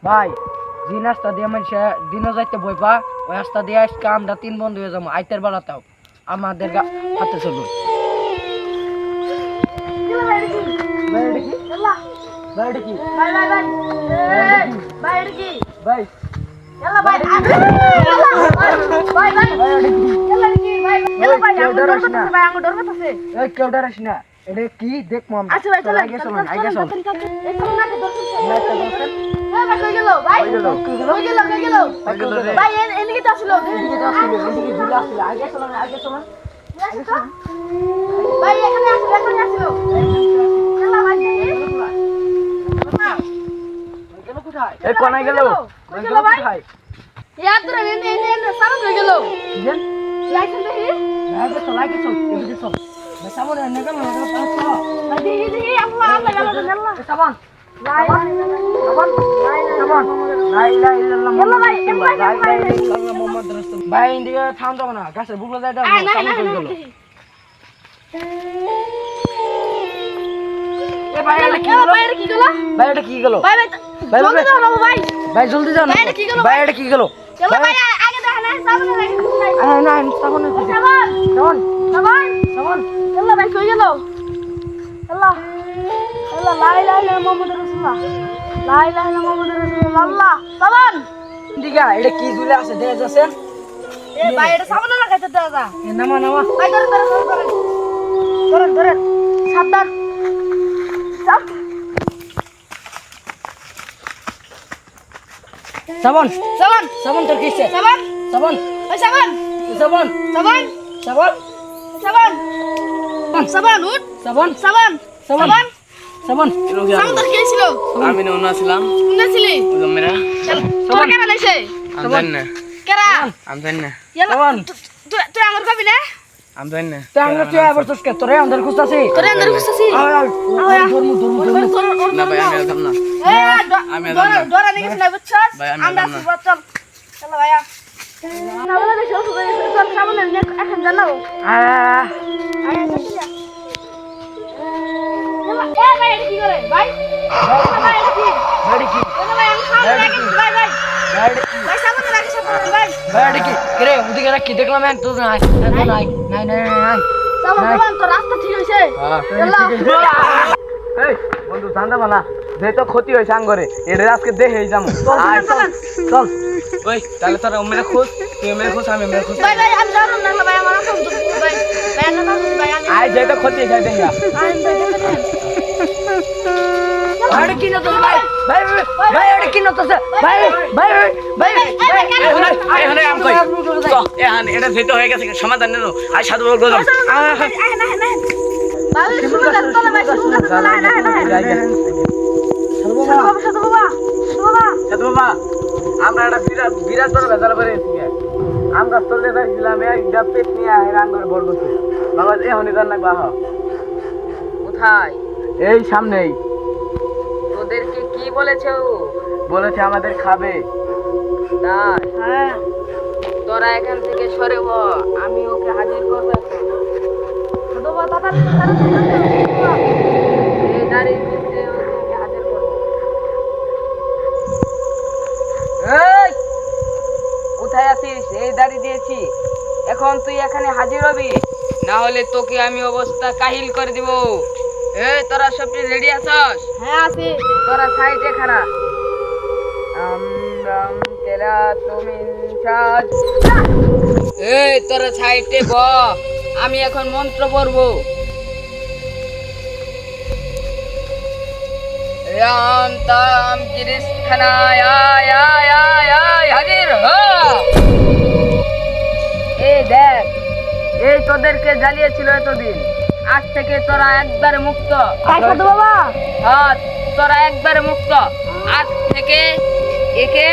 ভাই যে রাস্তা দিয়ে মানুষে দিনও যাইতে বই পা ওই রাস্তা দিয়ে আজকে আমরা 3 বন্ধু হয়ে যাবো আইতের বেলাতেও আমাদের হাতে চলুন। কেউ ডরাস না এটা কি দেখবো কোনায় গেল ভাই ইন্দিকে থাম যাবো না গাছের বুকলো যাই ভাই জলদি যাও ভাই এটা কি গেল এটা কি ঝুলে আছে দেখা যাচ্ছে নামা নামা সাবধান সাবন সাবন সাবন তোর কিসে সাবন সাবন ওই সাবন সাবন সাবন সাবন সাবন সাবন উঠ সাবন সাবন সাবন সাবন সাবন তোর কি ছিল আমি না ছিলাম না ছিলি মেরা সাবন কেন লাইছে সাবন না কেরা আমি জানি না সাবন তুই আমার কবি না আমি জানি না তুই আমার তুই আবার তোকে তোরে আন্দার খুঁজতাছি না ভাই আমি একদম না আমি ডরা নিয়ে গেছ না বুঝছস ভাই, আমি আমরা একদম না। আসব চল চলো ভাইয়া সাবন দেখো চল সাবন এখন জানাও ভাই কি করে ভাই ভাই কি ভাই কি ভাই আমি খাওয়া লাগি ভাই ভাই ভাই সাবন রাখি সাবন ভাই ভাই কি করে ওদিকে রাখি দেখলাম আমি তো নাই নাই নাই নাই সাবন তো রাস্তা ঠিক হইছে এই বন্ধু জানতে পারলা যেহেতু ক্ষতি হয়েছে আঙ্গরে এটা আজকে দেখেই যাবো চল ওই তাহলে তোরা মেরে খোঁজ তুই মেরে খোঁজ আমি মেরে খোঁজ ভাই ভাই আমি জানো না ভাই আমার ফোন তো ভাই ভাই না ভাই আমি আই যেহেতু ক্ষতি হয়েছে দেখা আরে কি নতো ভাই ভাই ভাই আরে কি নতো ভাই ভাই ভাই এখানে আম কই তো এখানে এটা যেহেতু হয়ে গেছে সমাধান নেই আই সাধু বল গজম ভাই শুরু কর তোলা ভাই শুরু কর না না না সাধু বাবা আমরা একটা বিরাট বিরাট বড় বেজাল করে আমরা চলে যাচ্ছিলাম একটা পেট নিয়ে হেরান করে বড় করছে বাবা এখনই জান না বাহ কোথায় এই সামনেই তোদেরকে কি বলেছে ও বলেছে আমাদের খাবে তাই হ্যাঁ তোরা এখান থেকে সরে হ আমি ওকে হাজির করব সাধু বাবা তাড়াতাড়ি এই গাড়ির মধ্যে ওকে হাজির করব এই কোথায় আছিস এই দাঁড়িয়ে দিয়েছি এখন তুই এখানে হাজির হবি না হলে তোকে আমি অবস্থা কাহিল করে দিব এই তোরা সবটি রেডি আছস হ্যাঁ আছি তোরা সাইডে খাড়া তেরা তুমি সাজ এই তোরা সাইডে ব আমি এখন মন্ত্র পড়ব রাম তাম কৃষ্ণায় আয় আয় আয় আয় হাজির হ এই দেখ এই তোদেরকে জ্বালিয়েছিল এতদিন আজ থেকে তোরা একবারে মুক্ত সাধু বাবা হ্যাঁ তোরা একবারে মুক্ত আজ থেকে একে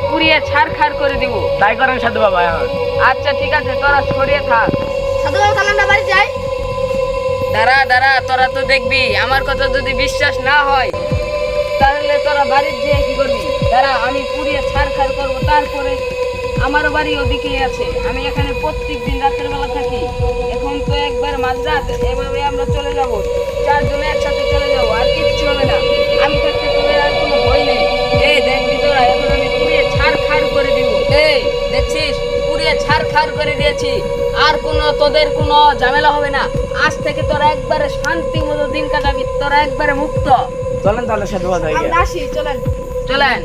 পুড়িয়ে ছাড়খাড় করে দিব তাই করেন সাধু বাবা এখন আচ্ছা ঠিক আছে তোরা সরিয়ে থাক সাধু বাবা তাহলে আমরা বাড়ি যাই দাঁড়া দাঁড়া তোরা তো দেখবি আমার কথা যদি বিশ্বাস না হয় তাহলে তোরা বাড়ির যেয়ে কি করবি দাঁড়া আমি পুড়িয়ে ছাড়খাড় করবো তারপরে আমারও বাড়ি ওদিকেই আছে আমি এখানে প্রত্যেকদিন রাতের বেলা থাকি এখন তো একবার মাঝরাত এভাবে আমরা চলে যাব চারজনে একসাথে চলে যাব আর কিচ্ছু হবে না আমি থাকতে তোদের আর কোনো ভয় নেই এই দেখবি তোরা পরিষ্কার করে দিয়েছি, আর কোনো তোদের কোনো ঝামেলা হবে না। আজ থেকে তোরা একবারে শান্তি মতো দিন কাটাবি, তোরা একবারে মুক্ত। চলেন তাহলে সাধু বাবা যাই আমরা আসি, চলেন। চলেন।